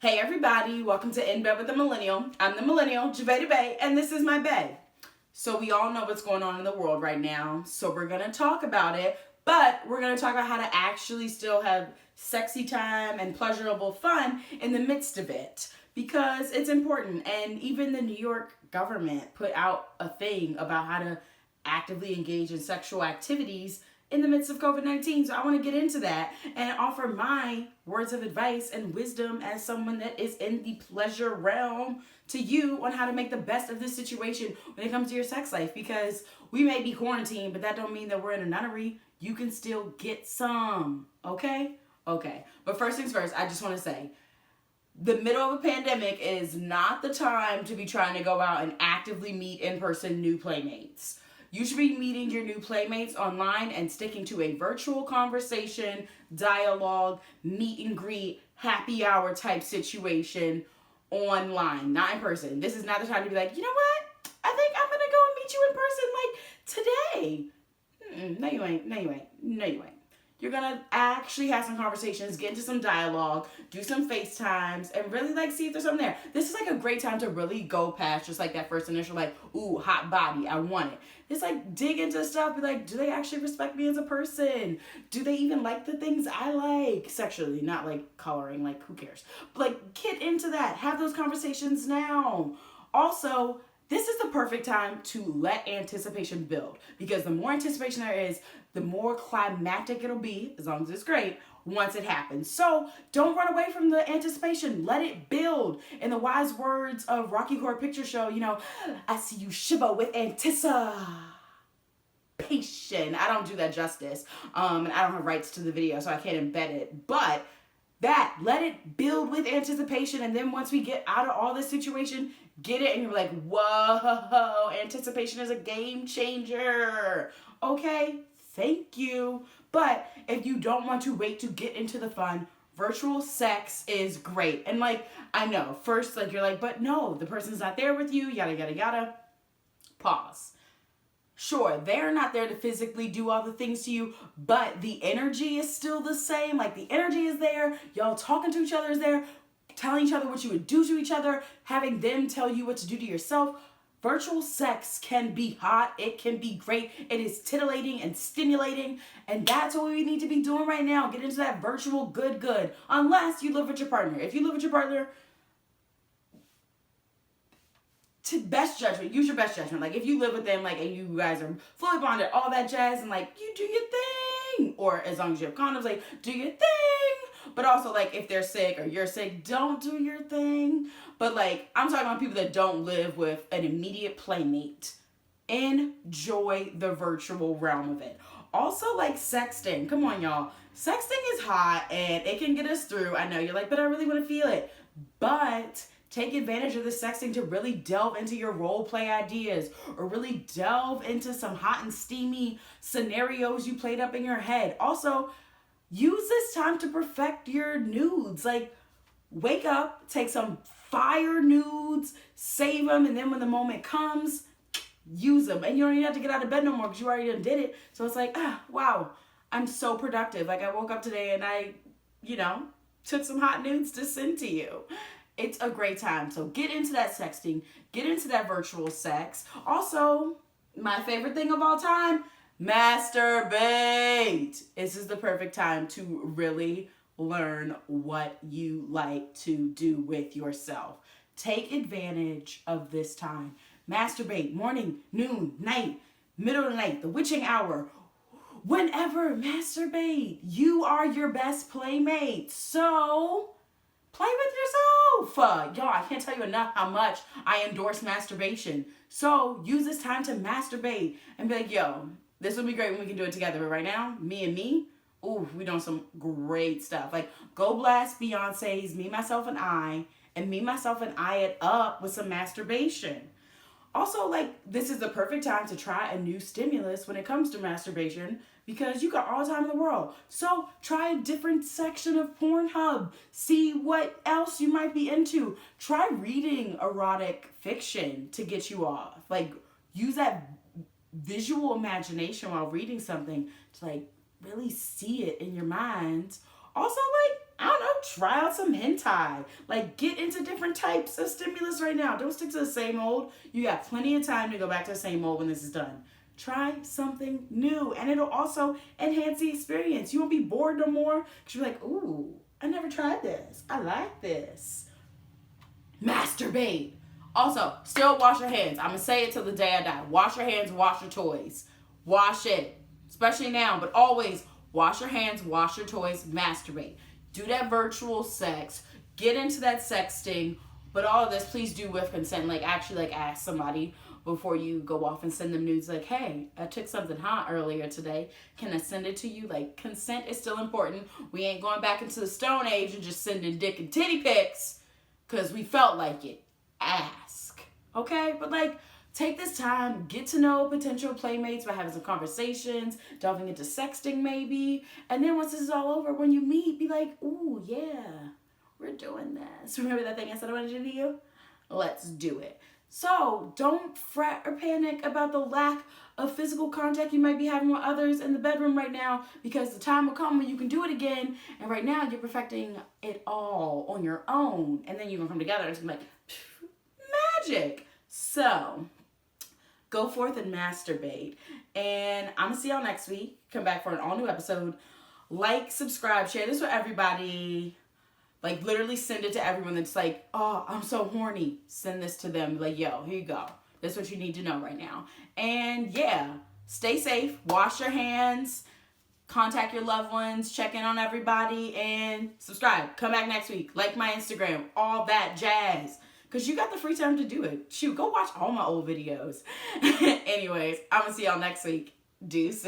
Hey everybody, welcome to In Bed with the Millennial. I'm the Millennial, Javeda Bay, and this is my bae. So we all know what's going on in the world right now, so we're going to talk about it, but we're going to talk about how to actually still have sexy time and pleasurable fun in the midst of it, because it's important. And even the New York government put out a thing about how to actively engage in sexual activities in the midst of COVID-19. So I want to get into that and offer my words of advice and wisdom as someone that is in the pleasure realm to you on how to make the best of this situation when it comes to your sex life. Because we may be quarantined, but that don't mean that we're in a nunnery. You can still get some, okay? Okay. But first things first, I just want to say, the middle of a pandemic is not the time to be trying to go out and actively meet in-person new playmates. You should be meeting your new playmates online and sticking to a virtual conversation, dialogue, meet and greet, happy hour type situation online, not in person. This is not the time to be like, you know what? I think I'm going to go and meet you in person like today. No, you ain't. No, you ain't. No, you ain't. You're going to actually have some conversations, get into some dialogue, do some FaceTimes, and really see if there's something there. This is a great time to really go past just that first initial ooh, hot body, I want it. It's dig into stuff, be do they actually respect me as a person? Do they even like the things I like sexually? Not coloring, who cares? But get into that. Have those conversations now. Also, this is the perfect time to let anticipation build, because the more anticipation there is, the more climactic it'll be, as long as it's great, once it happens. So don't run away from the anticipation. Let it build. In the wise words of Rocky Horror Picture Show, I see you shiver with anticipation. I don't do that justice. And I don't have rights to the video, so I can't embed it. But let it build with anticipation. And then once we get out of all this situation, get it, and you're whoa, anticipation is a game changer. Okay, thank you. But if you don't want to wait to get into the fun, virtual sex is great. And I know, first, you're but no, the person's not there with you, yada, yada, yada. Pause. Sure, they're not there to physically do all the things to you, but the energy is still the same. The energy is there. Y'all talking to each other is there. Telling each other what you would do to each other. Having them tell you what to do to yourself. Virtual sex can be hot. It can be great. It is titillating and stimulating. And that's what we need to be doing right now. Get into that virtual good. Unless you live with your partner. If you live with your partner, to best judgment, use your best judgment. If you live with them, and you guys are fully bonded, all that jazz, and you do your thing. Or as long as you have condoms, do your thing. But also, if they're sick or you're sick, don't do your thing. But, I'm talking about people that don't live with an immediate playmate. Enjoy the virtual realm of it. Also, sexting. Come on, y'all. Sexting is hot, and it can get us through. I know, you're but I really want to feel it. But take advantage of the sexting to really delve into your role play ideas, or really delve into some hot and steamy scenarios you played up in your head. Also, use this time to perfect your nudes. Wake up, take some fire nudes, save them, and then when the moment comes, use them. And you don't even have to get out of bed no more because you already done did it. So it's wow, I'm so productive. I woke up today and I, took some hot nudes to send to you. It's a great time. So get into that sexting. Get into that virtual sex. Also, my favorite thing of all time, masturbate. This is the perfect time to really learn what you like to do with yourself. Take advantage of this time. Masturbate morning, noon, night, middle of the night, the witching hour. Whenever, masturbate. You are your best playmate. So play with yourself. Y'all, I can't tell you enough how much I endorse masturbation. So use this time to masturbate and be yo, this would be great when we can do it together. But right now, me and me, ooh, we doing some great stuff. Go blast Beyonce's Me, Myself, and I, and Me, Myself, and I it up with some masturbation. Also, this is the perfect time to try a new stimulus when it comes to masturbation, because you got all the time in the world. So try a different section of Pornhub. See what else you might be into. Try reading erotic fiction to get you off. Use that visual imagination while reading something to really see it in your mind. Also, I don't know, try out some hentai. Like, get into different types of stimulus right now. Don't stick to the same old. You got plenty of time to go back to the same old when this is done. Try something new, and it'll also enhance the experience. You won't be bored no more because you're like, ooh, I never tried this. I like this. Masturbate. Also, still wash your hands. I'm going to say it till the day I die. Wash your hands, wash your toys. Wash it. Especially now, but always wash your hands, wash your toys, masturbate. Do that virtual sex. Get into that sexting. But all of this, please do with consent. Like, actually, like, ask somebody before you go off and send them nudes. Like, hey, I took something hot earlier today. Can I send it to you? Like, consent is still important. We ain't going back into the Stone Age and just sending dick and titty pics because we felt like it. Ask. Okay? But, like, take this time, get to know potential playmates by having some conversations, delving into sexting maybe. And then once this is all over, when you meet, be like, ooh, yeah, we're doing this. Remember that thing I said I wanted to do to you? Let's do it. So don't fret or panic about the lack of physical contact you might be having with others in the bedroom right now, because the time will come when you can do it again. And right now you're perfecting it all on your own. And then you're going to come together and it's going to be like, magic. So go forth and masturbate. And I'm going to see y'all next week. Come back for an all new episode. Like, subscribe, share this with everybody. Like, literally send it to everyone that's like, oh, I'm so horny. Send this to them. Like, yo, here you go. That's what you need to know right now. And yeah, stay safe. Wash your hands. Contact your loved ones. Check in on everybody. And subscribe. Come back next week. Like my Instagram. All that jazz. Because you got the free time to do it. Shoot, go watch all my old videos. Anyways, I'm going to see y'all next week. Deuces.